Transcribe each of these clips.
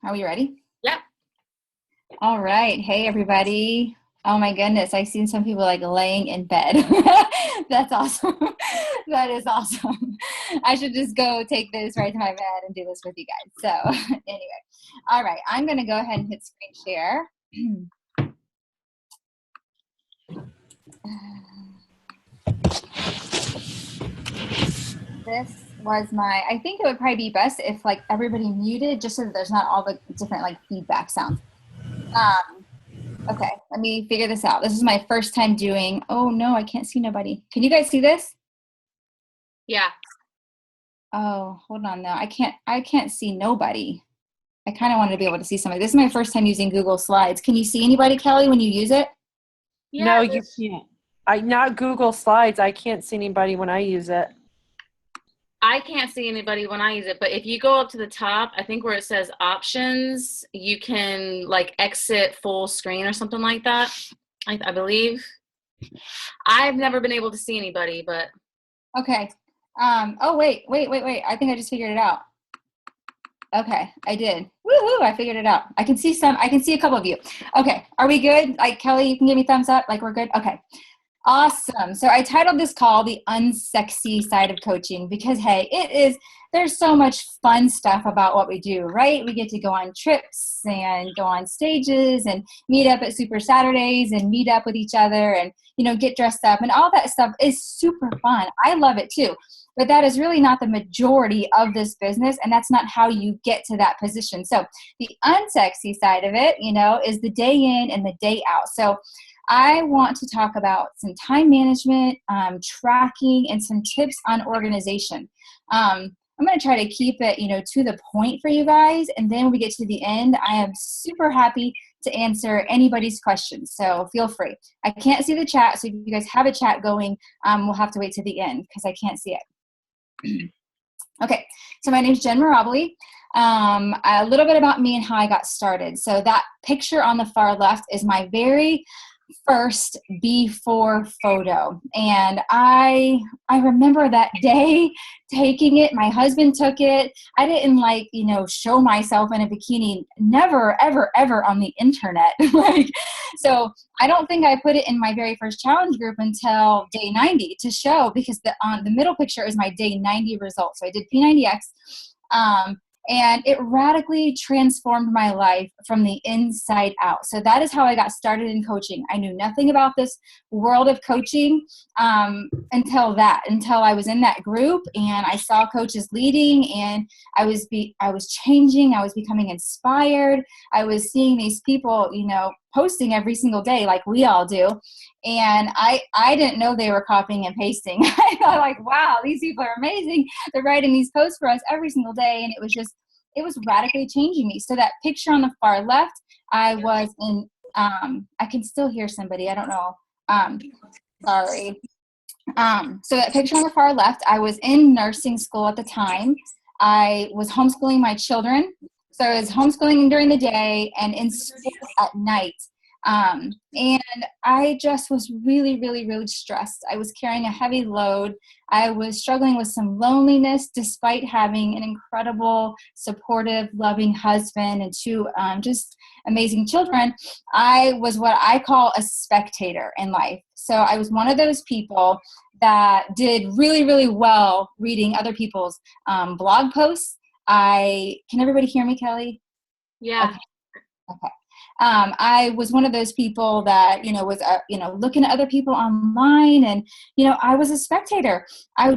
Are we ready? Yep. All right. Hey, everybody. Oh my goodness. I've seen some people like laying in bed. That's awesome. That is awesome. I should just go take this right to my bed and do this with you guys. So anyway, all right. I'm going to go ahead and hit screen share. This was I think it would probably be best if like everybody muted just so that there's not all the different like feedback sounds. Okay, let me figure this out. This is my first time doing, oh no, I can't see nobody. Can you guys see this? Yeah. Oh, hold on now. I can't see nobody. I kind of wanted to be able to see somebody. This is my first time using Google Slides. Can you see anybody, Kelly, when you use it? Yeah, no, you can't. Not Google Slides. I can't see anybody when I use it. I can't see anybody when I use it, but if you go up to the top, I think where it says options, you can like exit full screen or something like that. I believe. I've never been able to see anybody, but. Okay. Oh, wait. I think I just figured it out. Okay, I did. Woohoo, I figured it out. I can see a couple of you. Okay, are we good? Like Kelly, you can give me thumbs up, like we're good? Okay. Awesome. So I titled this call The Unsexy Side of Coaching because, hey, there's so much fun stuff about what we do, right? We get to go on trips and go on stages and meet up at Super Saturdays and meet up with each other and, get dressed up and all that stuff is super fun. I love it too. But that is really not the majority of this business, and that's not how you get to that position. So the unsexy side of it, is the day in and the day out. So I want to talk about some time management, tracking, and some tips on organization. I'm going to try to keep it, to the point for you guys. And then when we get to the end, I am super happy to answer anybody's questions. So feel free. I can't see the chat. So if you guys have a chat going, we'll have to wait to the end because I can't see it. Okay. So my name is Jen Mirable. A little bit about me and how I got started. So that picture on the far left is my very first before photo, and I remember that day taking it. My husband took it. I didn't show myself in a bikini, never ever on the internet. So I don't think I put it in my very first challenge group until day 90 to show, because the middle picture is my day 90 results. So I did P90X. And it radically transformed my life from the inside out. So that is how I got started in coaching. I knew nothing about this world of coaching until I was in that group and I saw coaches leading, and I was changing. I was becoming inspired. I was seeing these people, posting every single day like we all do. And I didn't know they were copying and pasting. I thought like, wow, these people are amazing. They're writing these posts for us every single day. And it was radically changing me. So that picture on the far left, I was in, I can still hear somebody. I don't know. Sorry. So that picture on the far left, I was in nursing school at the time. I was homeschooling my children. So I was homeschooling during the day and in school at night. And I just was really, really, really stressed. I was carrying a heavy load. I was struggling with some loneliness despite having an incredible, supportive, loving husband and two just amazing children. I was what I call a spectator in life. So I was one of those people that did really, really well reading other people's blog posts. Can everybody hear me, Kelly? Yeah. Okay. I was one of those people that, was, looking at other people online, and, I was a spectator. I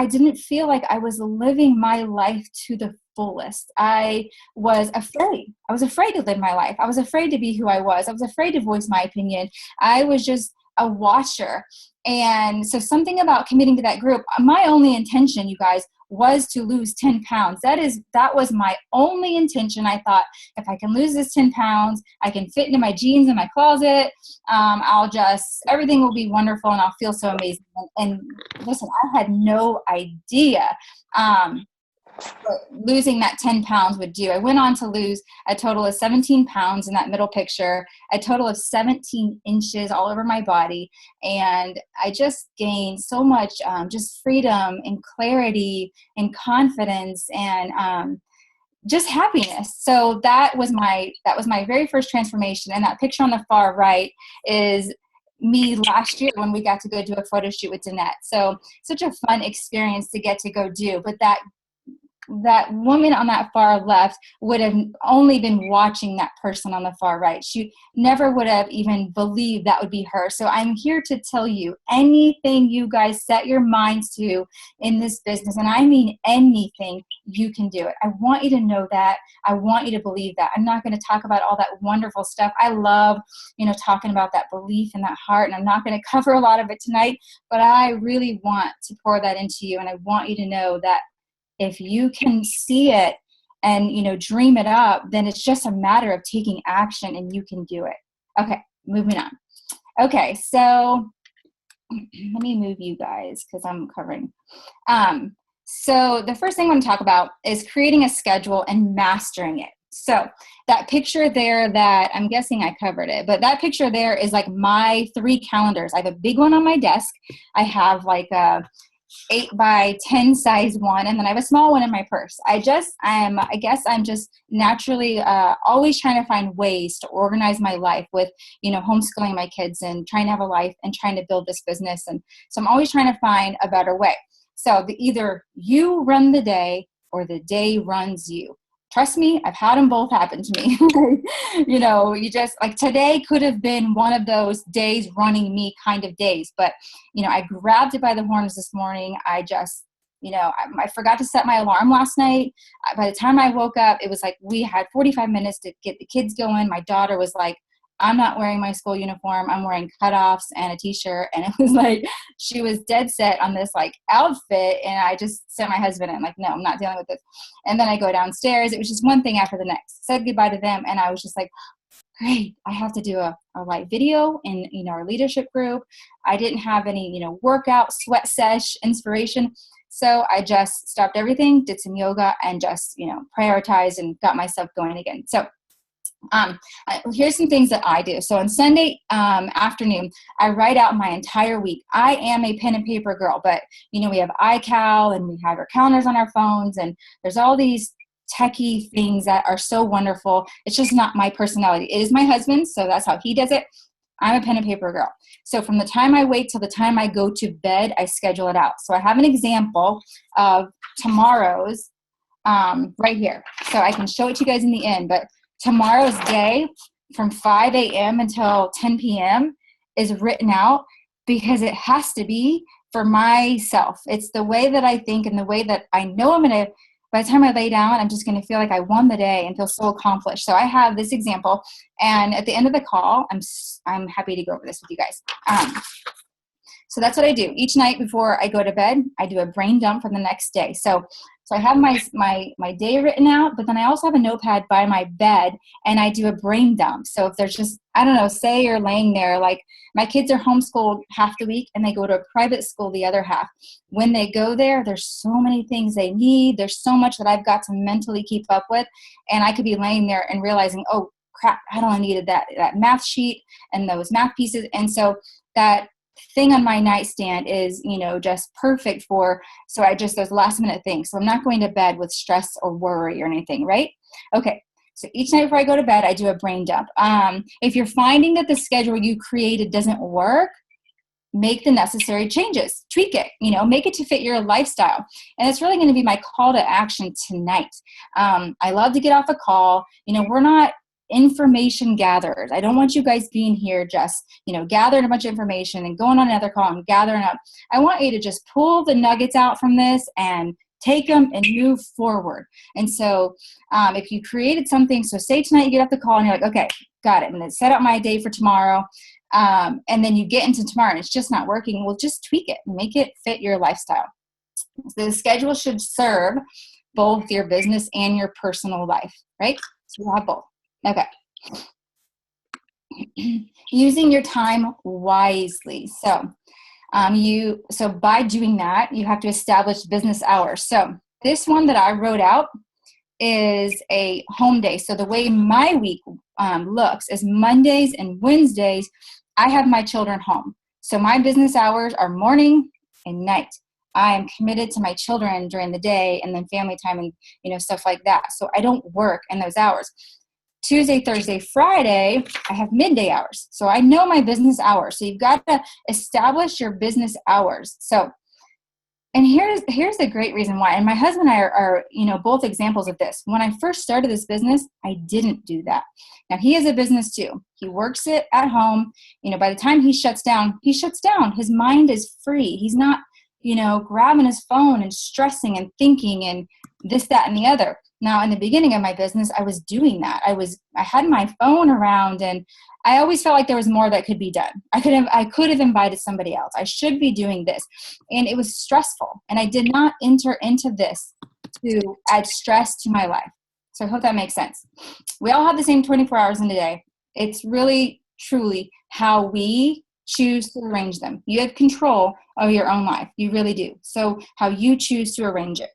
didn't feel like I was living my life to the fullest. I was afraid. I was afraid to live my life. I was afraid to be who I was. I was afraid to voice my opinion. I was just a watcher. And so something about committing to that group, my only intention, you guys, was to lose 10 pounds. That was my only intention. I thought, if I can lose this 10 pounds, I can fit into my jeans in my closet. Everything will be wonderful and I'll feel so amazing. And listen, I had no idea what losing that 10 pounds would do. I went on to lose a total of 17 pounds in that middle picture, a total of 17 inches all over my body. And I just gained so much just freedom and clarity and confidence and just happiness. So that was my very first transformation. And that picture on the far right is me last year when we got to go do a photo shoot with Danette. So such a fun experience to get to go do. But that woman on that far left would have only been watching that person on the far right. She never would have even believed that would be her. So I'm here to tell you, anything you guys set your minds to in this business, and I mean anything, you can do it. I want you to know that. I want you to believe that. I'm not going to talk about all that wonderful stuff. I love, talking about that belief and that heart, and I'm not going to cover a lot of it tonight, but I really want to pour that into you, and I want you to know that if you can see it and, dream it up, then it's just a matter of taking action and you can do it. Okay, moving on. Okay, so let me move you guys because I'm covering. So the first thing I want to talk about is creating a schedule and mastering it. So that picture there that I'm guessing I covered it, but that picture there is like my 3 calendars. I have a big one on my desk. I have like a 8 by 10 size one, and then I have a small one in my purse. I guess I'm just naturally always trying to find ways to organize my life with, homeschooling my kids and trying to have a life and trying to build this business. And so I'm always trying to find a better way. So either you run the day or the day runs you. Trust me, I've had them both happen to me. You just like today could have been one of those days running me kind of days. But, I grabbed it by the horns this morning. I just, I forgot to set my alarm last night. By the time I woke up, it was like we had 45 minutes to get the kids going. My daughter was like, I'm not wearing my school uniform. I'm wearing cutoffs and a t-shirt. And it was like, she was dead set on this like outfit. And I just sent my husband in like, no, I'm not dealing with this. And then I go downstairs. It was just one thing after the next. Said goodbye to them. And I was just like, great, I have to do a live video in, our leadership group. I didn't have any, workout, sweat sesh, inspiration. So I just stopped everything, did some yoga and just, prioritized and got myself going again. So here's some things that I do. So on Sunday afternoon, I write out my entire week. I am a pen and paper girl, but we have iCal and we have our calendars on our phones, and there's all these techie things that are so wonderful. It's just not my personality. It is my husband's, so that's how he does it. I'm a pen and paper girl. So from the time I wake till the time I go to bed, I schedule it out. So I have an example of tomorrow's right here. So I can show it to you guys in the end, but tomorrow's day from 5 a.m. until 10 p.m. is written out because it has to be for myself. It's the way that I think and the way that I know I'm going to, by the time I lay down, I'm just going to feel like I won the day and feel so accomplished. So I have this example, and at the end of the call, I'm happy to go over this with you guys. So that's what I do. Each night before I go to bed, I do a brain dump for the next day. So I have my day written out, but then I also have a notepad by my bed, and I do a brain dump. So if there's just, I don't know, say you're laying there, like my kids are homeschooled half the week and they go to a private school the other half. When they go there, there's so many things they need. There's so much that I've got to mentally keep up with. And I could be laying there and realizing, oh crap, I only needed that math sheet and those math pieces. And so that thing on my nightstand is, just perfect so I just, those last minute things. So I'm not going to bed with stress or worry or anything, right? Okay. So each night before I go to bed, I do a brain dump. If you're finding that the schedule you created doesn't work, make the necessary changes, tweak it, make it to fit your lifestyle. And it's really going to be my call to action tonight. I love to get off a call. We're not information gatherers. I don't want you guys being here just, gathering a bunch of information and going on another call and gathering up. I want you to just pull the nuggets out from this and take them and move forward. And so if you created something, so say tonight you get off the call and you're like, okay, got it. I'm going to set up my day for tomorrow. And then you get into tomorrow and it's just not working. Well, just tweak it and make it fit your lifestyle. So the schedule should serve both your business and your personal life, right? So we'll have both. Okay. Using your time wisely. So by doing that, you have to establish business hours. So this one that I wrote out is a home day. So the way my week looks is Mondays and Wednesdays, I have my children home. So my business hours are morning and night. I am committed to my children during the day and then family time and, stuff like that. So I don't work in those hours. Tuesday, Thursday, Friday, I have midday hours. So I know my business hours. So you've got to establish your business hours. So, and here's the great reason why. And my husband and I are both examples of this. When I first started this business, I didn't do that. Now he has a business too. He works it at home. By the time he shuts down. His mind is free. He's not, grabbing his phone and stressing and thinking and this, that, and the other. Now, in the beginning of my business, I was doing that. I had my phone around, and I always felt like there was more that could be done. I could have invited somebody else. I should be doing this. And it was stressful. And I did not enter into this to add stress to my life. So I hope that makes sense. We all have the same 24 hours in a day. It's really, truly how we choose to arrange them. You have control of your own life. You really do. So how you choose to arrange it.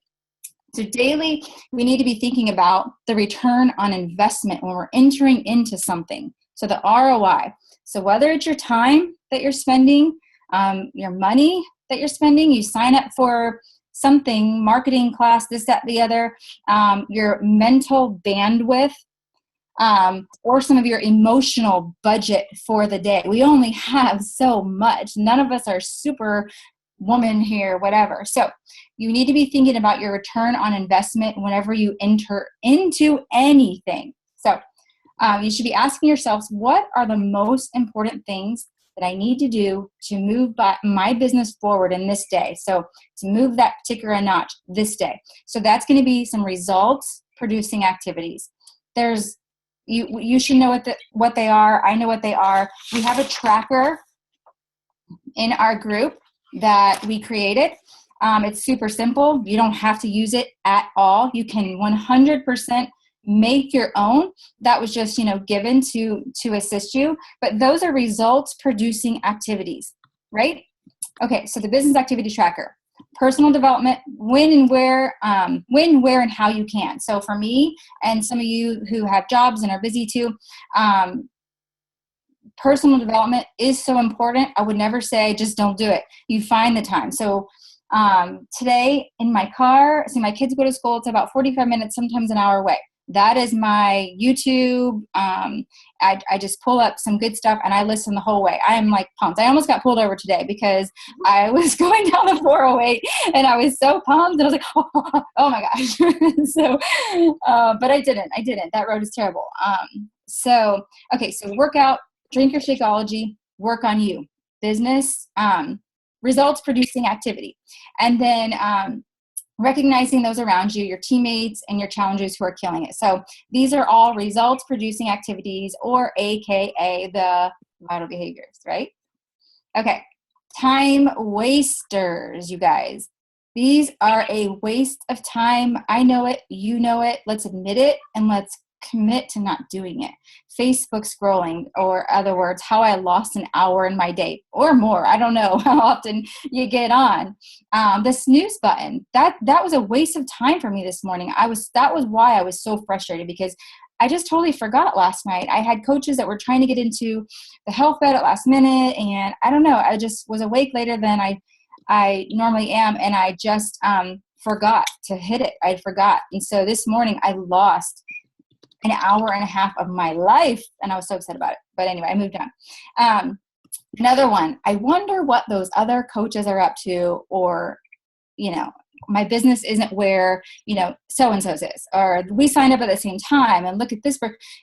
So daily, we need to be thinking about the return on investment when we're entering into something. So the ROI. So whether it's your time that you're spending, your money that you're spending, you sign up for something, marketing class, this, that, the other, your mental bandwidth, or some of your emotional budget for the day. We only have so much. None of us are super woman here, whatever. So you need to be thinking about your return on investment whenever you enter into anything. So you should be asking yourselves, what are the most important things that I need to do to move my business forward in this day? So to move that particular notch this day. So that's going to be some results producing activities. You should know what they are. I know what they are. We have a tracker in our group that we created. It's super simple. You don't have to use it at all. You can 100% make your own. That was just, given to assist you. But those are results producing activities, right? Okay, so the business activity tracker. Personal development, when, where, and how you can. So for me and some of you who have jobs and are busy too, personal development is so important. I would never say just don't do it. You find the time. So today in my car, my kids go to school. It's about 45 minutes, sometimes an hour away. That is my YouTube. I just pull up some good stuff and I listen the whole way. I am like pumped. I almost got pulled over today because I was going down the 408 and I was so pumped and I was like, oh my gosh. So, but I didn't. That road is terrible. So workout, drink your Shakeology, work on you. Business, results producing activity. And then recognizing those around you, your teammates and your challengers who are killing it. So these are all results producing activities, or AKA the vital behaviors, right? Okay. Time wasters, you guys. These are a waste of time. I know it. You know it. Let's admit it and let's commit to not doing it. Facebook scrolling, or other words, how I lost an hour in my day or more. I don't know how often you get on. The snooze button, that was a waste of time for me this morning. That was why I was so frustrated, because I just totally forgot last night. I had coaches that were trying to get into the health bed at last minute, and I don't know, I just was awake later than I normally am, and I just forgot to hit it. I forgot. And so this morning I lost an hour and a half of my life, and I was so upset about it. But anyway, I moved on. Another one, I wonder what those other coaches are up to, or, my business isn't where, so-and-so's is, or we signed up at the same time and look at this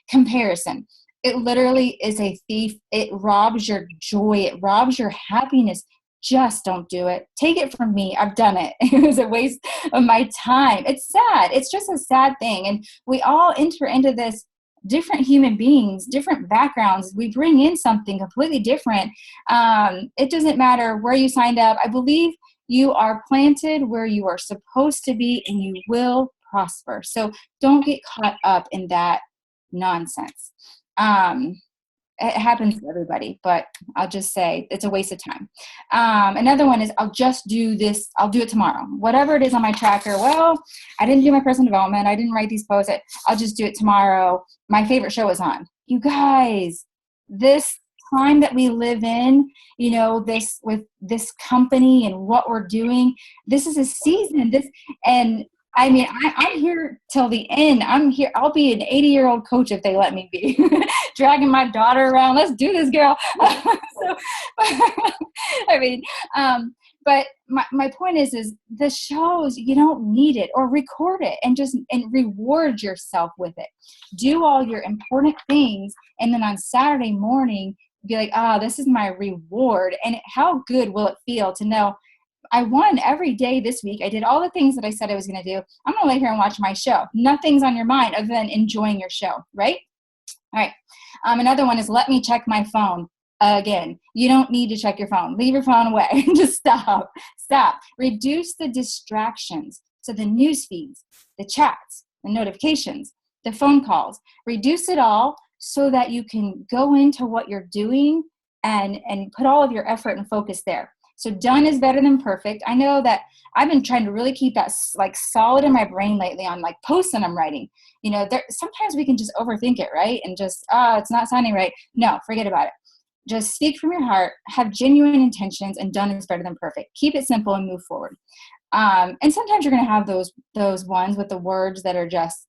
comparison. It literally is a thief. It robs your joy. It robs your happiness. Just don't do it. Take it from me. I've done it. It was a waste of my time. It's sad. It's just a sad thing. And we all enter into this, different human beings, different backgrounds. We bring in something completely different. It doesn't matter where you signed up. I believe you are planted where you are supposed to be, and you will prosper. So don't get caught up in that nonsense. It happens to everybody, but I'll just say it's a waste of time. Another one is, I'll just do this. I'll do it tomorrow. Whatever it is on my tracker. Well, I didn't do my personal development. I didn't write these posts. I'll just do it tomorrow. My favorite show is on. You guys, this time that we live in, you know, this with this company and what we're doing, this is a season. And I mean, I'm here till the end. I'm here. I'll be an 80-year-old coach if they let me be, dragging my daughter around. Let's do this, girl. So, I mean, but my point is the shows, you don't need it, or record it and reward yourself with it. Do all your important things. And then on Saturday morning, be like, this is my reward. And how good will it feel to know I won every day this week. I did all the things that I said I was going to do. I'm going to lay here and watch my show. Nothing's on your mind other than enjoying your show, right? All right. Another one is let me check my phone. Again, you don't need to check your phone. Leave your phone away. Just stop. Reduce the distractions. So the news feeds, the chats, the notifications, the phone calls. Reduce it all so that you can go into what you're doing and put all of your effort and focus there. So done is better than perfect. I know that I've been trying to really keep that like solid in my brain lately on like posts that I'm writing. You know, sometimes we can just overthink it, right? And just, it's not sounding right. No, forget about it. Just speak from your heart, have genuine intentions, and done is better than perfect. Keep it simple and move forward. And sometimes you're going to have those ones with the words that are just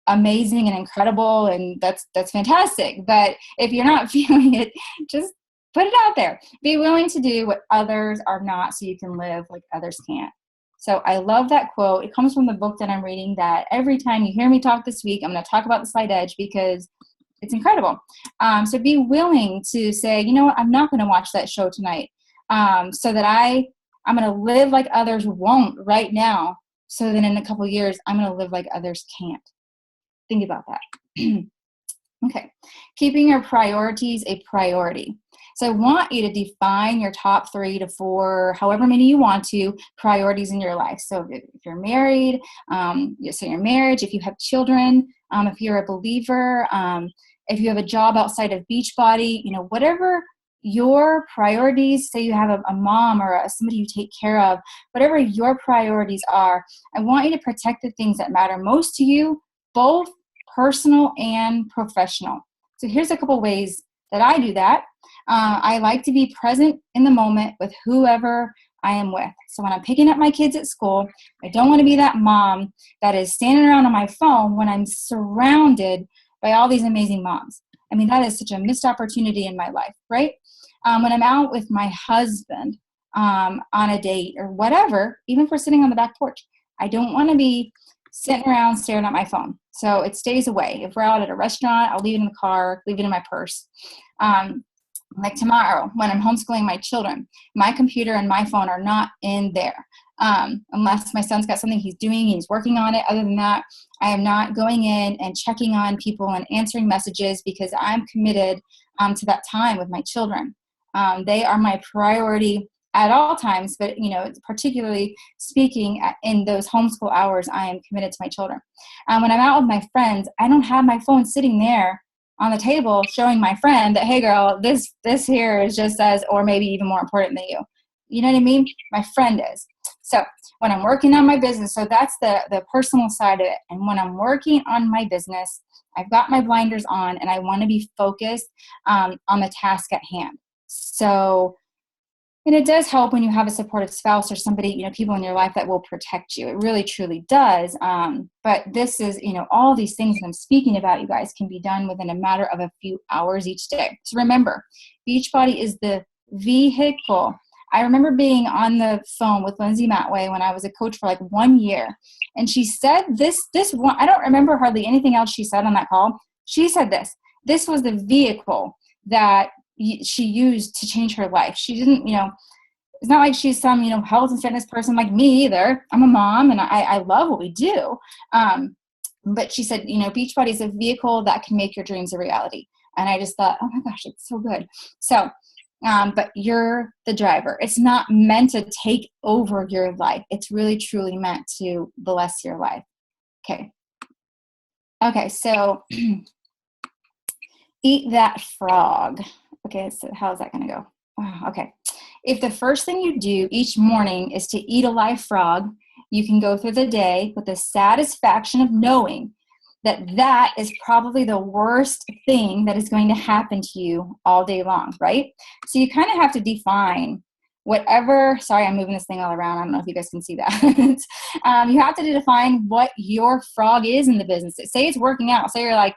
amazing and incredible, and that's fantastic. But if you're not feeling it, just put it out there. Be willing to do what others are not so you can live like others can't. So I love that quote. It comes from the book that I'm reading that every time you hear me talk this week, I'm going to talk about the slight edge because it's incredible. So be willing to say, you know what, I'm not going to watch that show tonight so that I'm going to live like others won't right now so that in a couple of years, I'm going to live like others can't. Think about that. Okay. Keeping your priorities a priority. So I want you to define your top 3 to 4, however many you want to, priorities in your life. So if you're married, so your marriage, if you have children, if you're a believer, if you have a job outside of Beachbody, you know, whatever your priorities, say you have a mom or somebody you take care of, whatever your priorities are, I want you to protect the things that matter most to you, both personal and professional. So here's a couple ways that I do that. I like to be present in the moment with whoever I am with. So when I'm picking up my kids at school, I don't want to be that mom that is standing around on my phone when I'm surrounded by all these amazing moms. I mean, that is such a missed opportunity in my life, right? When I'm out with my husband on a date or whatever, even if we're sitting on the back porch, I don't want to be sitting around staring at my phone. So it stays away. If we're out at a restaurant, I'll leave it in the car, leave it in my purse. Like tomorrow, when I'm homeschooling my children, my computer and my phone are not in there. Unless my son's got something he's doing, he's working on it. Other than that, I am not going in and checking on people and answering messages because I'm committed to that time with my children. They are my priority at all times, but, you know, particularly speaking in those homeschool hours, I am committed to my children. When I'm out with my friends, I don't have my phone sitting there on the table showing my friend that, hey girl, this here is just as, or maybe even more important than you. You know what I mean? My friend is. So when I'm working on my business, so that's the personal side of it. And when I'm working on my business, I've got my blinders on and I want to be focused on the task at hand. So, and it does help when you have a supportive spouse or somebody, you know, people in your life that will protect you. It really, truly does. But this is, you know, all these things that I'm speaking about, you guys, can be done within a matter of a few hours each day. So remember, Beachbody is the vehicle. I remember being on the phone with Lindsay Matway when I was a coach for like 1 year. And she said this one, I don't remember hardly anything else she said on that call. She said this was the vehicle that she used to change her life. She didn't, you know, it's not like she's some, you know, health and fitness person like me either. I'm a mom and I love what we do. But she said, you know, Beachbody is a vehicle that can make your dreams a reality. And I just thought, oh my gosh, it's so good. So, but you're the driver. It's not meant to take over your life. It's really, truly meant to bless your life. Okay, so eat that frog. Okay, so how's that going to go? Oh, okay. If the first thing you do each morning is to eat a live frog, you can go through the day with the satisfaction of knowing that is probably the worst thing that is going to happen to you all day long, right? So you kind of have to define whatever, sorry, I'm moving this thing all around. I don't know if you guys can see that. You have to define what your frog is in the business. Say it's working out. Say you're like,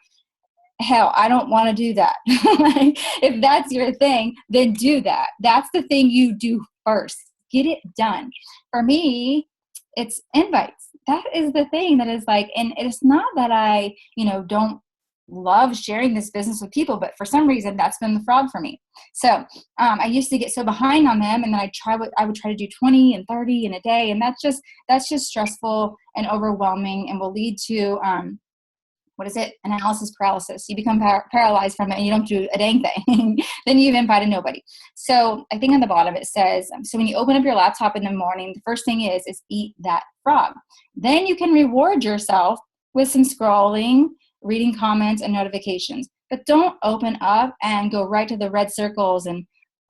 hell, I don't want to do that. Like, if that's your thing, then do that. That's the thing you do first. Get it done. For me, it's invites. That is the thing that is like, and it's not that I, don't love sharing this business with people, but for some reason that's been the frog for me. So I used to get so behind on them, and then I would try to do 20 and 30 in a day, and that's just stressful and overwhelming, and will lead to analysis paralysis. You become paralyzed from it, and you don't do a dang thing. Then you've invited nobody. So I think on the bottom it says, so when you open up your laptop in the morning, the first thing is eat that frog. Then you can reward yourself with some scrolling, reading comments and notifications. But don't open up and go right to the red circles and,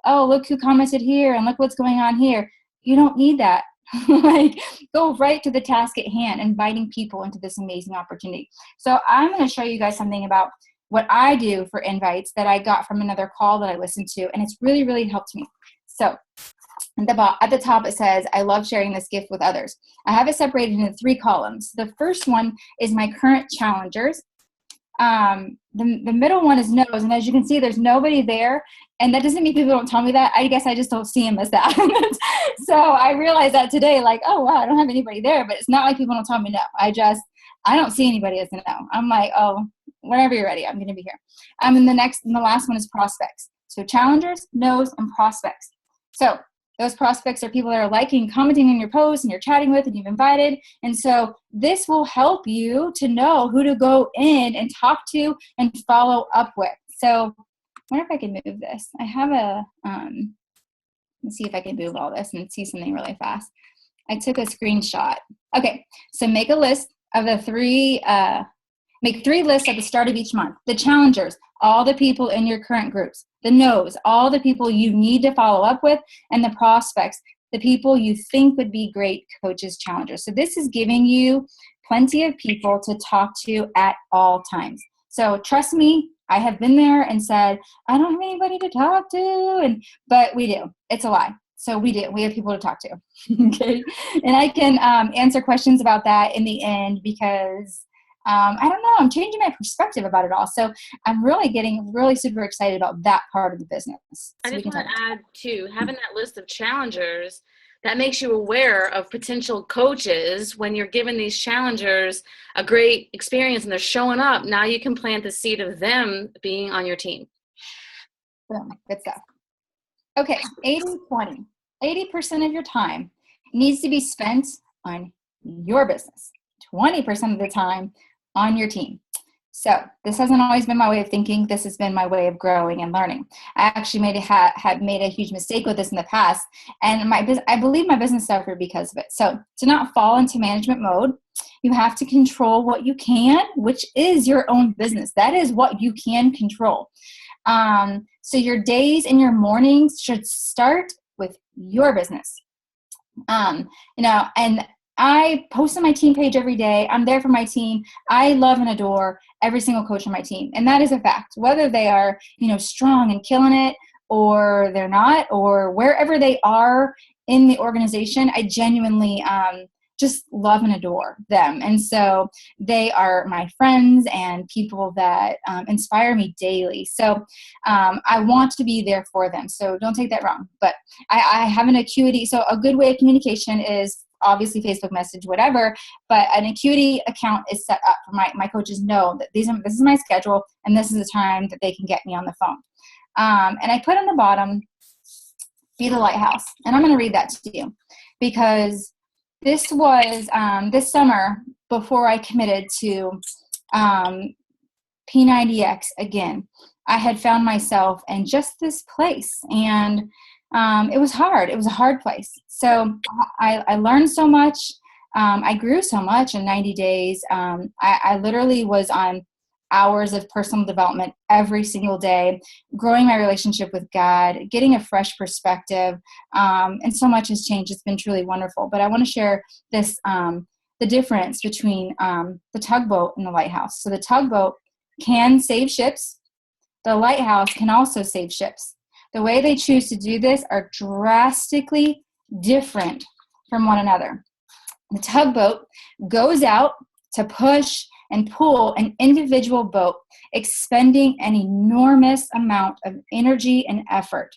oh, look who commented here and look what's going on here. You don't need that. Like, go right to the task at hand, inviting people into this amazing opportunity. So I'm going to show you guys something about what I do for invites that I got from another call that I listened to, and it's really, really helped me. So at the top it says, I love sharing this gift with others. I have it separated into 3 columns. The first one is my current challengers. The middle one is no's, and as you can see, there's nobody there, and that doesn't mean people don't tell me that. I guess I just don't see them as that. So I realized that today, like, oh wow, I don't have anybody there, but it's not like people don't tell me no. I don't see anybody as a no. I'm like, oh, whenever you're ready, I'm going to be here. And the last one is prospects. So challengers, no's, and prospects. So those prospects are people that are liking, commenting on your posts, and you're chatting with, and you've invited. And so this will help you to know who to go in and talk to and follow up with. So I wonder if I can move this. I have let's see if I can move all this and see something really fast. I took a screenshot. Okay, so make a list of the 3, make 3 lists at the start of each month. The challengers, all the people in your current groups. The no's, all the people you need to follow up with. And the prospects, the people you think would be great coaches, challengers. So this is giving you plenty of people to talk to at all times. So trust me, I have been there and said, I don't have anybody to talk to, but we do. It's a lie. So we do. We have people to talk to. Okay. And I can answer questions about that in the end, because I don't know, I'm changing my perspective about it all. So I'm really getting super excited about that part of the business. So I just want to add too, having that list of challengers, that makes you aware of potential coaches. When you're giving these challengers a great experience and they're showing up, now you can plant the seed of them being on your team. Boom, good stuff. Okay, 80-20. 80% of your time needs to be spent on your business. 20% of the time on your team. So this hasn't always been my way of thinking. This has been my way of growing and learning. I actually had made a huge mistake with this in the past, and I believe my business suffered because of it. So to not fall into management mode, you have to control what you can, which is your own business. That is what you can control. So your days and your mornings should start with your business. And I post on my team page every day. I'm there for my team. I love and adore every single coach on my team. And that is a fact. Whether they are, strong and killing it, or they're not, or wherever they are in the organization, I genuinely just love and adore them. And so they are my friends and people that inspire me daily. So I want to be there for them. So don't take that wrong. But I have an acuity. So a good way of communication is obviously Facebook message, whatever, but an Acuity account is set up for my coaches know that this is my schedule and this is the time that they can get me on the phone. And I put on the bottom, be the lighthouse. And I'm going to read that to you because this was this summer before I committed to P90X again. I had found myself in just this place, and it was hard. It was a hard place. So I learned so much. I grew so much in 90 days. I literally was on hours of personal development every single day, growing my relationship with God, getting a fresh perspective. And so much has changed. It's been truly wonderful. But I want to share this the difference between the tugboat and the lighthouse. So the tugboat can save ships. The lighthouse can also save ships. The way they choose to do this are drastically different from one another. The tugboat goes out to push and pull an individual boat, expending an enormous amount of energy and effort.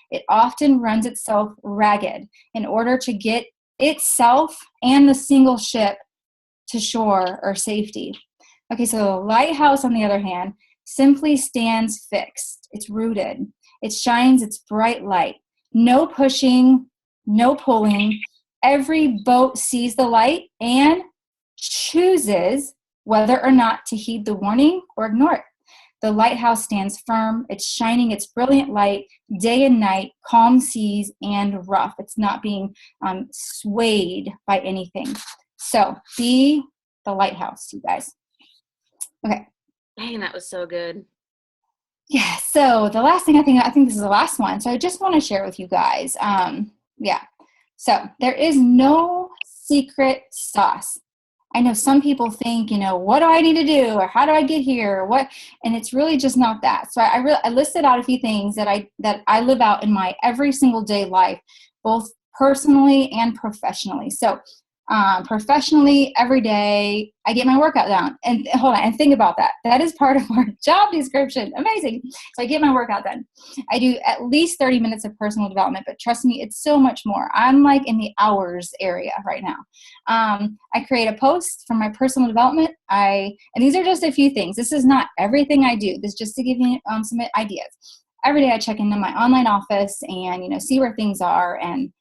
It often runs itself ragged in order to get itself and the single ship to shore or safety. Okay, so the lighthouse, on the other hand, simply stands fixed. It's rooted. It shines its bright light. No pushing, no pulling. Every boat sees the light and chooses whether or not to heed the warning or ignore it. The lighthouse stands firm. It's shining its brilliant light day and night, calm seas and rough. It's not being swayed by anything. So be the lighthouse, you guys. Okay. Dang, that was so good. Yeah. So the last thing, I think this is the last one. So I just want to share with you guys. So there is no secret sauce. I know some people think, what do I need to do, or how do I get here, or what? And it's really just not that. So I listed out a few things that I live out in my every single day life, both personally and professionally. So professionally, every day I get my workout done. And hold on, and think about that. That is part of our job description. Amazing. So I get my workout done. I do at least 30 minutes of personal development, but trust me, it's so much more. I'm like in the hours area right now. I create a post for my personal development. And these are just a few things. This is not everything I do. This is just to give you some ideas. Every day I check into my online office and, see where things are. And,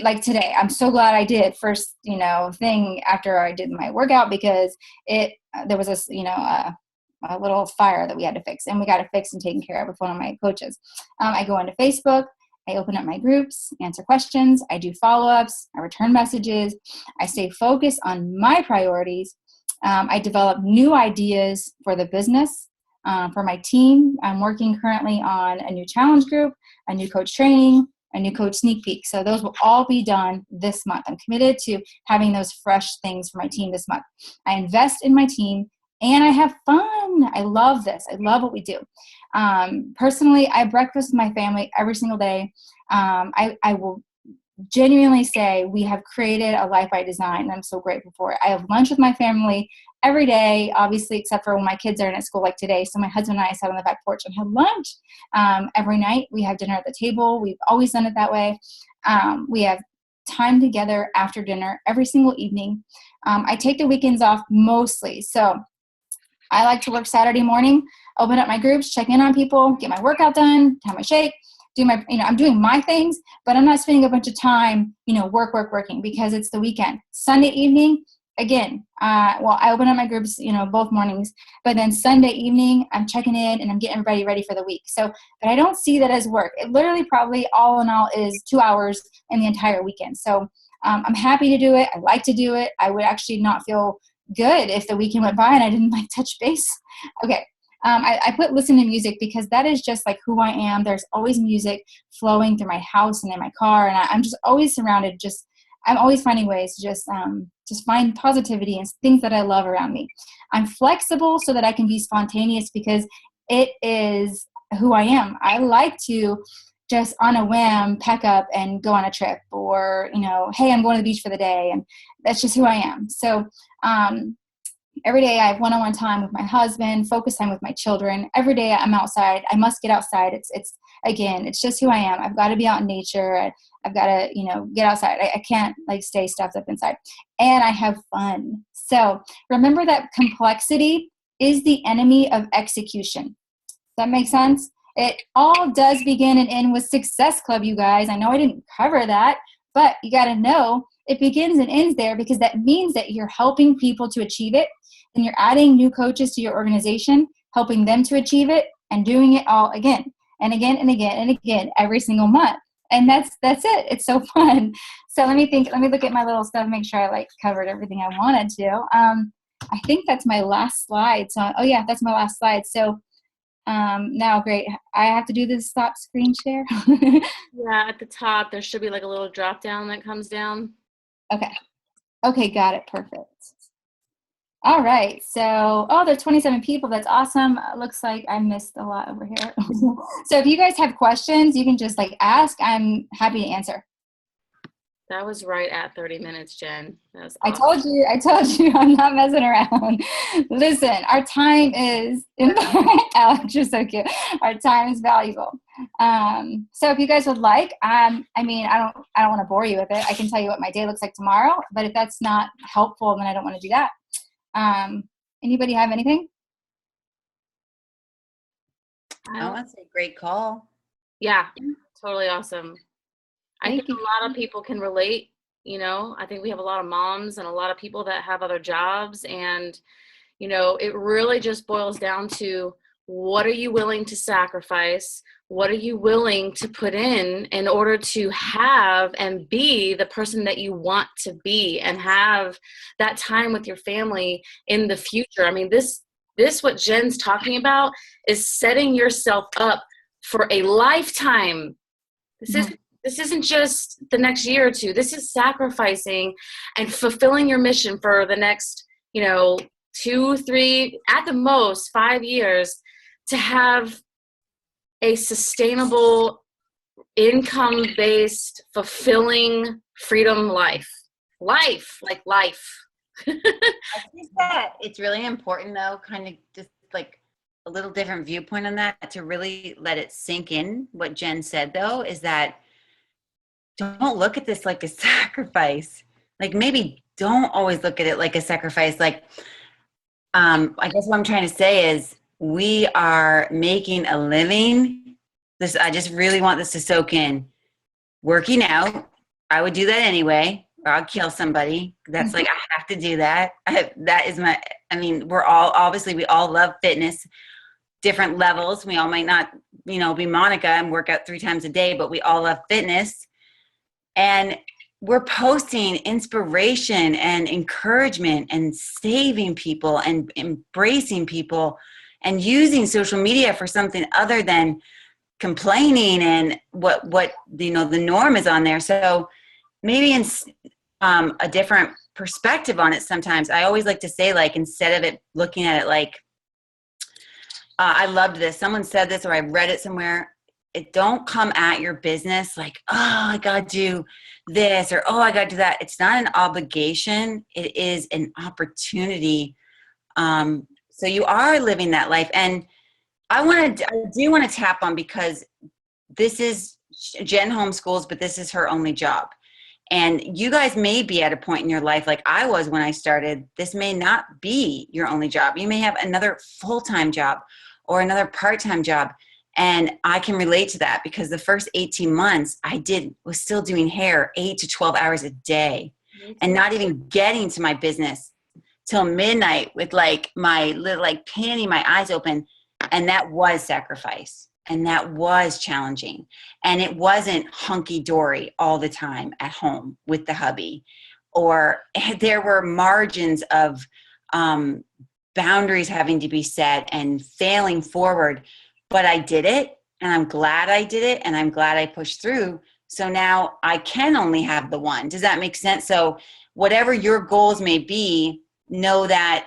like today, I'm so glad I did first, thing after I did my workout, because there was a little fire that we had to fix, and we got it fixed and taken care of with one of my coaches. I go into Facebook, I open up my groups, answer questions, I do follow-ups, I return messages, I stay focused on my priorities. I develop new ideas for the business, for my team. I'm working currently on a new challenge group, a new coach training, a new coach sneak peek. So those will all be done this month. I'm committed to having those fresh things for my team this month. I invest in my team and I have fun. I love this. I love what we do. Personally, I have breakfast with my family every single day. I will genuinely say we have created a life by design, and I'm so grateful for it. I have lunch with my family every day, obviously, except for when my kids are in at school like today. So my husband and I sat on the back porch and had lunch. Every night we have dinner at the table. We've always done it that way. We have time together after dinner every single evening. I take the weekends off mostly. So I like to work Saturday morning, open up my groups, check in on people, get my workout done, have my shake, I'm doing my things, but I'm not spending a bunch of time, working, because it's the weekend. Sunday evening, again, I open up my groups, both mornings, but then Sunday evening, I'm checking in and I'm getting everybody ready for the week. So, but I don't see that as work. It literally probably all in all is 2 hours in the entire weekend. So I'm happy to do it. I like to do it. I would actually not feel good if the weekend went by and I didn't touch base. Okay. I put listen to music because that is just like who I am. There's always music flowing through my house and in my car, and I'm just always surrounded. I'm always finding ways to just find positivity and things that I love around me. I'm flexible so that I can be spontaneous because it is who I am. I like to just on a whim pack up and go on a trip, or hey, I'm going to the beach for the day, and that's just who I am. So every day I have one-on-one time with my husband, focus time with my children. Every day I'm outside. I must get outside. It's just who I am. I've got to be out in nature. I've got to, get outside. I can't stay stuffed up inside. And I have fun. So remember that complexity is the enemy of execution. Does that make sense? It all does begin and end with Success Club, you guys. I know I didn't cover that, but you got to know it begins and ends there, because that means that you're helping people to achieve it. And you're adding new coaches to your organization, helping them to achieve it, and doing it all again and again and again and again every single month. And that's it. It's so fun. So let me look at my little stuff, make sure I covered everything I wanted to. I think that's my last slide. So, that's my last slide. So now, great. I have to do this stop screen share. Yeah, at the top, there should be a little drop down that comes down. Okay. Okay, got it. Perfect. All right. So, there's 27 people. That's awesome. Looks like I missed a lot over here. So if you guys have questions, you can just like ask. I'm happy to answer. That was right at 30 minutes, Jen. That was I awesome. told you, I'm not messing around. Listen, our time is, Alex, you're so cute. Our time is valuable. So if you guys would like, I don't want to bore you with it. I can tell you what my day looks like tomorrow, but if that's not helpful, then I don't want to do that. Anybody have anything? I want to say great call. Yeah, totally awesome. I Thank think you. a lot of people can relate, I think we have a lot of moms and a lot of people that have other jobs, and, it really just boils down to, what are you willing to sacrifice? What are you willing to put in order to have and be the person that you want to be and have that time with your family in the future? I mean, this what Jen's talking about is setting yourself up for a lifetime. This isn't just the next year or two. This is sacrificing and fulfilling your mission for the next, 2, 3, at the most 5 years, to have a sustainable, income-based, fulfilling freedom life. Like life. I think that it's really important, though, kind of just like a little different viewpoint on that, to really let it sink in. What Jen said, though, is that don't look at this like a sacrifice. Like, maybe don't always look at it like a sacrifice. Like, I guess what I'm trying to say is, we are making a living. I just really want this to soak in. Working out, I would do that anyway, or I'll kill somebody. That's like, I have to do that. We all love fitness, different levels. We all might not, be Monica and work out 3 times a day, but we all love fitness. And we're posting inspiration and encouragement and saving people and embracing people and using social media for something other than complaining and what the norm is on there. So maybe in a different perspective on it sometimes. I always like to say, like, instead of it looking at it like, I loved this. Someone said this, or I read it somewhere. It don't come at your business like, oh, I got to do this, or, oh, I got to do that. It's not an obligation. It is an opportunity. So you are living that life. And I do want to tap on, because this is Jen homeschools, but this is her only job. And you guys may be at a point in your life like I was when I started. This may not be your only job. You may have another full-time job or another part-time job. And I can relate to that, because the first 18 months was still doing hair 8 to 12 hours a day and not even getting to my business till midnight with like my little, like, panty, my eyes open. And that was sacrifice. And that was challenging. And it wasn't hunky-dory all the time at home with the hubby. Or there were margins of boundaries having to be set and failing forward. But I did it, and I'm glad I did it, and I'm glad I pushed through. So now I can only have the one. Does that make sense? So whatever your goals may be, know that,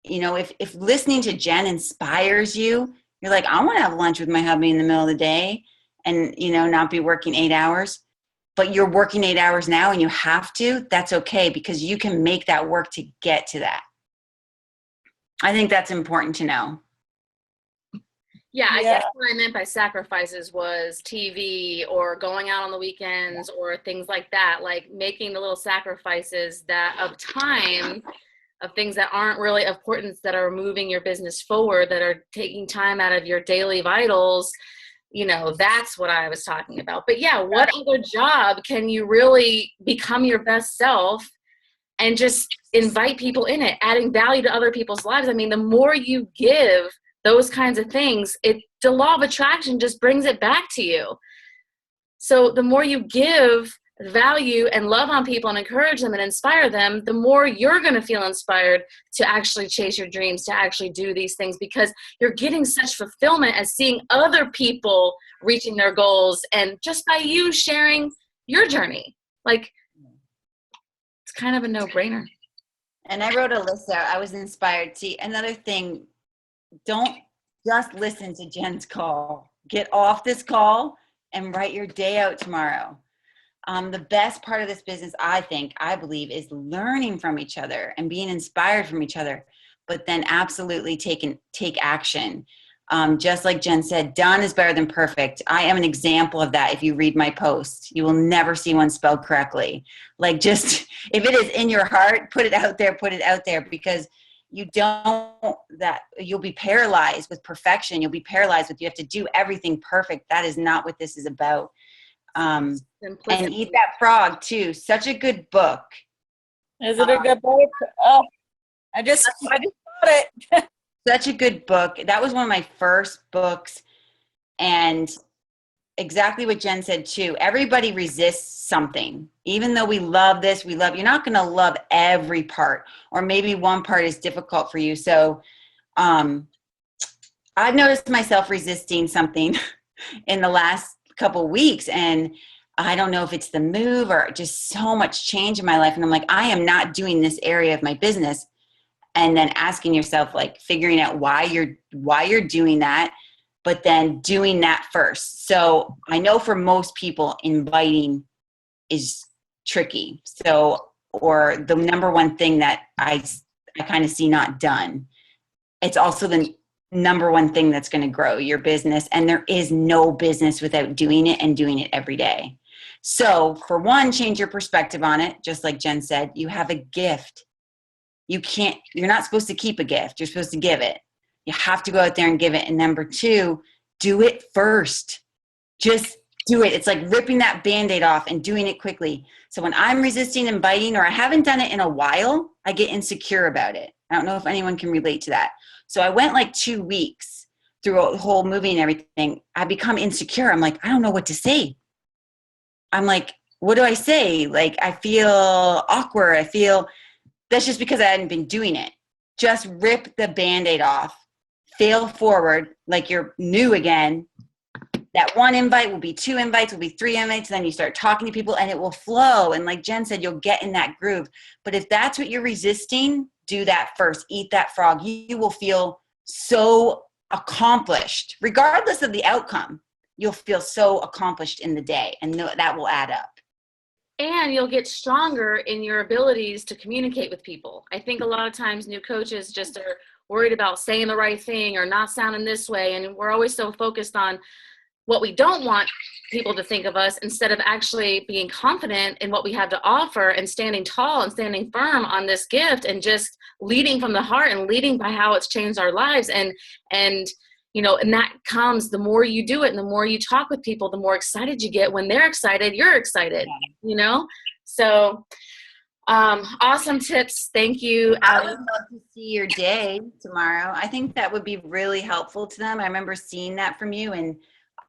if listening to Jen inspires you, you're like, I want to have lunch with my hubby in the middle of the day and, not be working 8 hours. But you're working 8 hours now and you have to, that's okay, because you can make that work to get to that. I think that's important to know. Yeah, I guess what I meant by sacrifices was TV or going out on the weekends or things like that, like making the little sacrifices of time, of things that aren't really of importance, that are moving your business forward, that are taking time out of your daily vitals. That's what I was talking about. But yeah, what other job can you really become your best self and just invite people in it, adding value to other people's lives? I mean, the more you give those kinds of things, the law of attraction just brings it back to you. So the more you give value and love on people and encourage them and inspire them, the more you're going to feel inspired to actually chase your dreams, to actually do these things, because you're getting such fulfillment as seeing other people reaching their goals, and just by you sharing your journey. Like, it's kind of a no-brainer. And I wrote a list out. I was inspired. See, another thing, don't just listen to Jen's call. Get off this call and write your day out tomorrow. The best part of this business, I believe, is learning from each other and being inspired from each other, but then absolutely take action. Just like Jen said, done is better than perfect. I am an example of that. If you read my post, you will never see one spelled correctly. Like, just, if it is in your heart, put it out there, because you don't, that you'll be paralyzed with perfection. You'll be paralyzed with, you have to do everything perfect. That is not what this is about. And Eat That Frog too. Such a good book. Is it a good book? Oh, I just got it. Such a good book. That was one of my first books. And exactly what Jen said too. Everybody resists something. Even though we love this, you're not going to love every part, or maybe one part is difficult for you. So I've noticed myself resisting something in the last couple weeks, and I don't know if it's the move or just so much change in my life. And I'm like, I am not doing this area of my business. And then asking yourself, like, figuring out why you're doing that, but then doing that first. So I know for most people, inviting is tricky. So, or the number one thing that I kind of see not done. It's also the number one thing that's going to grow your business. And there is no business without doing it, and doing it every day. So for one, change your perspective on it. Just like Jen said, you have a gift. You're not supposed to keep a gift. You're supposed to give it. You have to go out there and give it. And number two, do it first. Just do it. It's like ripping that Band-Aid off and doing it quickly. So when I'm resisting and biting, or I haven't done it in a while, I get insecure about it. I don't know if anyone can relate to that. So I went like 2 weeks through the whole movie and everything. I become insecure. I'm like, I don't know what to say. I'm like, what do I say? Like, I feel awkward. That's just because I hadn't been doing it. Just rip the Band-Aid off. Fail forward like you're new again. That one invite will be 2 invites, will be 3 invites. Then you start talking to people and it will flow. And like Jen said, you'll get in that groove. But if that's what you're resisting, do that first. Eat that frog. You will feel so accomplished. Regardless of the outcome, you'll feel so accomplished in the day. And that will add up. And you'll get stronger in your abilities to communicate with people. I think a lot of times new coaches just are worried about saying the right thing or not sounding this way. And we're always so focused on what we don't want people to think of us, instead of actually being confident in what we have to offer and standing tall and standing firm on this gift, and just leading from the heart and leading by how it's changed our lives. And you know, and that comes, the more you do it and the more you talk with people, the more excited you get. When they're excited, you're excited, you know? So awesome tips. Thank you, I Allie. would love to see your day tomorrow. I think that would be really helpful to them. I remember seeing that from you, and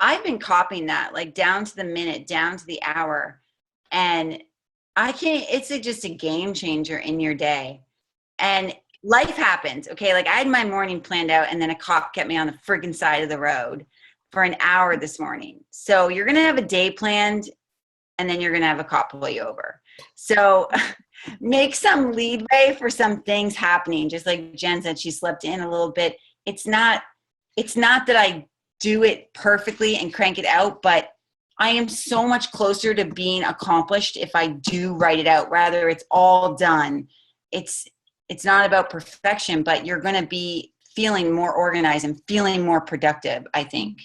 I've been copying that, like down to the minute, down to the hour. And it's just a game changer in your day. And life happens, okay? Like, I had my morning planned out, and then a cop kept me on the friggin' side of the road for an hour this morning. So you're going to have a day planned, and then you're going to have a cop pull you over. So make some leadway for some things happening. Just like Jen said, she slept in a little bit. It's not that I do it perfectly and crank it out, but I am so much closer to being accomplished if I do write it out. Rather, it's all done. It's not about perfection, but you're going to be feeling more organized and feeling more productive, I think.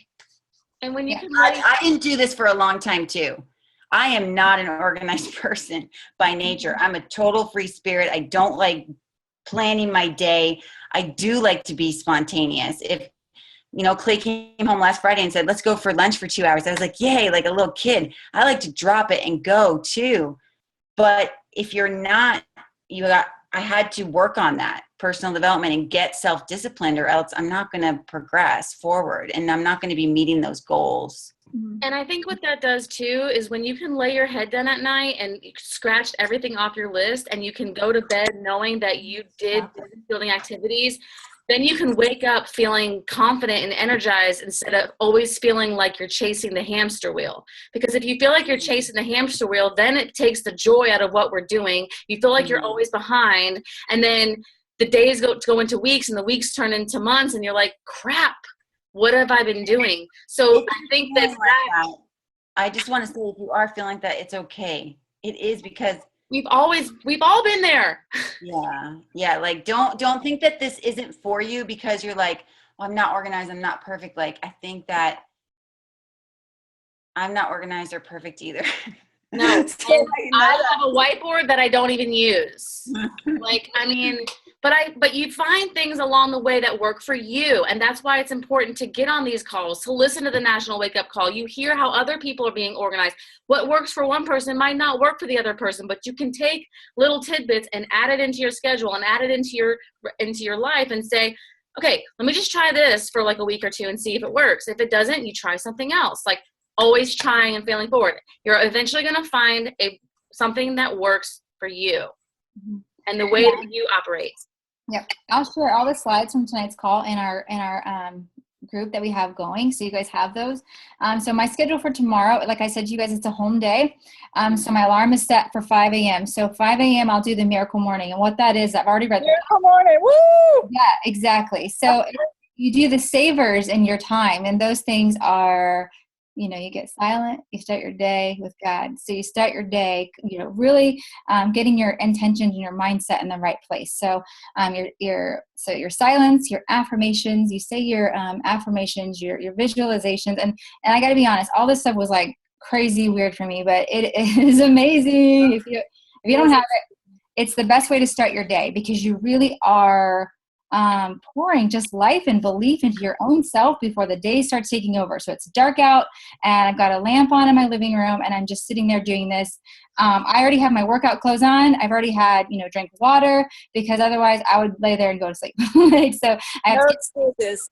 And when you can I didn't do this for a long time too. I am not an organized person by nature. I'm a total free spirit. I don't like planning my day. I do like to be spontaneous. If, Clay came home last Friday and said, let's go for lunch for 2 hours, I was like, yay, like a little kid. I like to drop it and go too. But if you're not, I had to work on that personal development and get self-disciplined, or else I'm not going to progress forward and I'm not going to be meeting those goals. And I think what that does too is when you can lay your head down at night and you scratched everything off your list, and you can go to bed knowing that you did building activities, then you can wake up feeling confident and energized instead of always feeling like you're chasing the hamster wheel. Because if you feel like you're chasing the hamster wheel, then it takes the joy out of what we're doing. You feel like you're always behind, and then the days go into weeks, and the weeks turn into months, and you're like, crap, what have I been doing? So I think that I just want to say, if you are feeling that, it's okay. It is, because we've all been there. Yeah. Like, don't think that this isn't for you because you're like, well, I'm not organized, I'm not perfect. Like, I think that I'm not organized or perfect either. No, So, I have a whiteboard that I don't even use. Like, I mean, but you find things along the way that work for you. And that's why it's important to get on these calls, to listen to the National Wake Up Call. You hear how other people are being organized. What works for one person might not work for the other person, but you can take little tidbits and add it into your schedule and add it into your life and say, okay, let me just try this for like a week or two and see if it works. If it doesn't, you try something else. Like, always trying and failing forward. You're eventually going to find something that works for you and the way that you operate. Yep. I'll share all the slides from tonight's call in our group that we have going, so you guys have those. So my schedule for tomorrow, like I said to you guys, it's a home day. So my alarm is set for 5 a.m. So 5 a.m. I'll do the Miracle Morning. And what that is, I've already read Miracle Morning. Woo! Yeah, exactly. So you do the savers in your time, and those things are, you get silent, you start your day with God. So you start your day, really getting your intentions and your mindset in the right place. So your silence, your affirmations, you say your affirmations, your visualizations. And I got to be honest, all this stuff was like crazy weird for me, but it is amazing. If you don't have it, it's the best way to start your day, because you really are pouring just life and belief into your own self before the day starts taking over. So it's dark out, and I've got a lamp on in my living room, and I'm just sitting there doing this. I already have my workout clothes on. I've already had, drink water, because otherwise I would lay there and go to sleep. So I have excuses.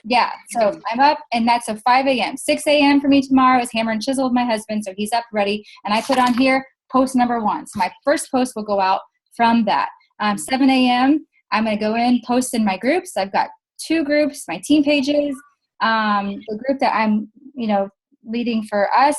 Yeah. So I'm up, and that's a 5 a.m. 6 a.m. for me tomorrow is hammer and chisel with my husband. So he's up ready, and I put on here post number 1. So my first post will go out from that. 7 a.m. I'm going to go in, post in my groups. I've got 2 groups, my team pages, the group that I'm, leading for us.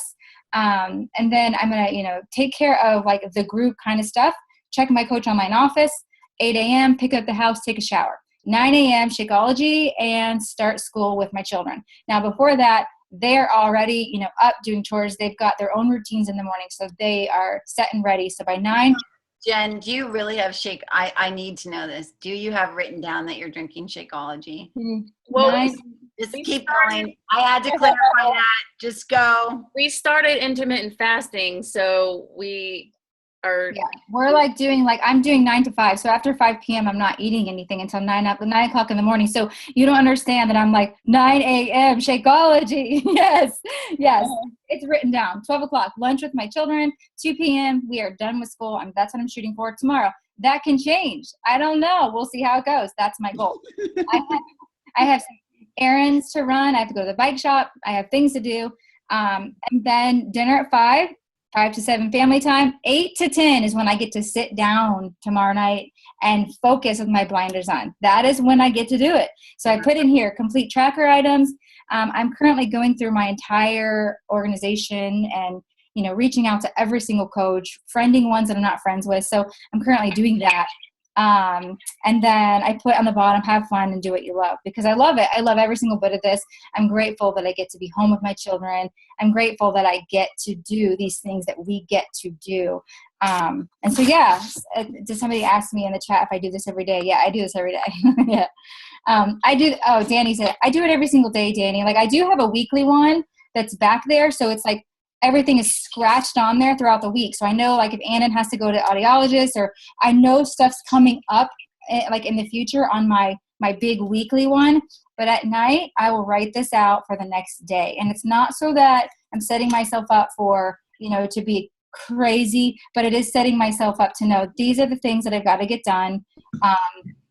And then I'm going to, take care of like the group kind of stuff, check my Coach Online office, 8 a.m., pick up the house, take a shower, 9 a.m., Shakeology, and start school with my children. Now, before that, they're already, up doing chores. They've got their own routines in the morning, so they are set and ready. So by 9, Jen, do you really have I need to know this. Do you have written down that you're drinking Shakeology? Well, just keep going. I had to clarify that. Just go. We started intermittent fasting, so we are. Yeah, we're like I'm doing 9 to 5. So after 5 p.m., I'm not eating anything until 9 o'clock in the morning. So you don't understand that I'm like 9 a.m. Shakeology. Yes. It's written down. 12 o'clock, lunch with my children. 2 p.m., we are done with school. That's what I'm shooting for tomorrow. That can change. I don't know. We'll see how it goes. That's my goal. I have some errands to run. I have to go to the bike shop. I have things to do. And then dinner at 5 to 7 family time. 8 to 10 is when I get to sit down tomorrow night and focus with my blinders on. That is when I get to do it. So I put in here complete tracker items. I'm currently going through my entire organization and, reaching out to every single coach, friending ones that I'm not friends with. So I'm currently doing that. And then I put on the bottom, have fun and do what you love, because I love it. I love every single bit of this. I'm grateful that I get to be home with my children. I'm grateful that I get to do these things that we get to do. And so, yeah, did somebody ask me in the chat if I do this every day? Yeah, I do this every day. Yeah. I do. Oh, Danny said, I do it every single day, Danny. Like I do have a weekly one that's back there. So it's like, everything is scratched on there throughout the week. So I know like if Annan has to go to audiologist, or I know stuff's coming up like in the future on my big weekly one. But at night, I will write this out for the next day. And it's not so that I'm setting myself up for, to be crazy, but it is setting myself up to know these are the things that I've got to get done.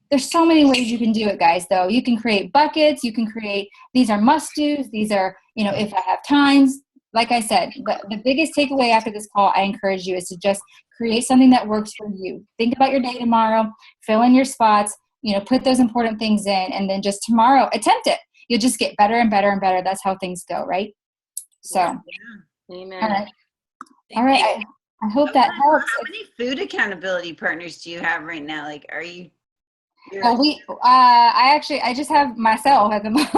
There's so many ways you can do it, guys, though. You can create buckets. You can create, these are must-dos. These are, if I have times. Like I said, the biggest takeaway after this call, I encourage you, is to just create something that works for you. Think about your day tomorrow, fill in your spots, put those important things in, and then just tomorrow attempt it. You'll just get better and better and better. That's how things go, right? So, Amen. all right. All right. I hope that helps. How many food accountability partners do you have right now? Like, are you? Well, I just have myself at the moment.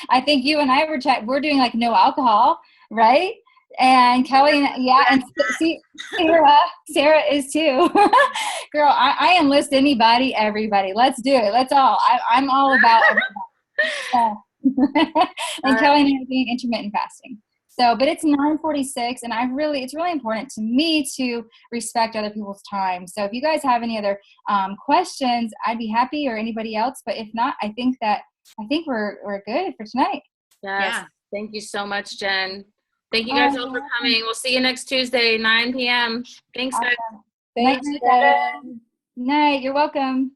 I think you and I we're doing like no alcohol, right? And Kelly, and see, Sarah is too. Girl, I enlist anybody, everybody. Let's do it. Let's all. I'm all about everybody. And Kelly and I are doing intermittent fasting. So, but it's 9:46, and it's really important to me to respect other people's time. So if you guys have any other questions, I'd be happy, or anybody else. But if not, I think we're good for tonight. Yes. Yeah. Thank you so much, Jen. Thank you guys all for coming. We'll see you next Tuesday, 9 p.m. Thanks, guys. Thanks, Jen. Night. You're welcome.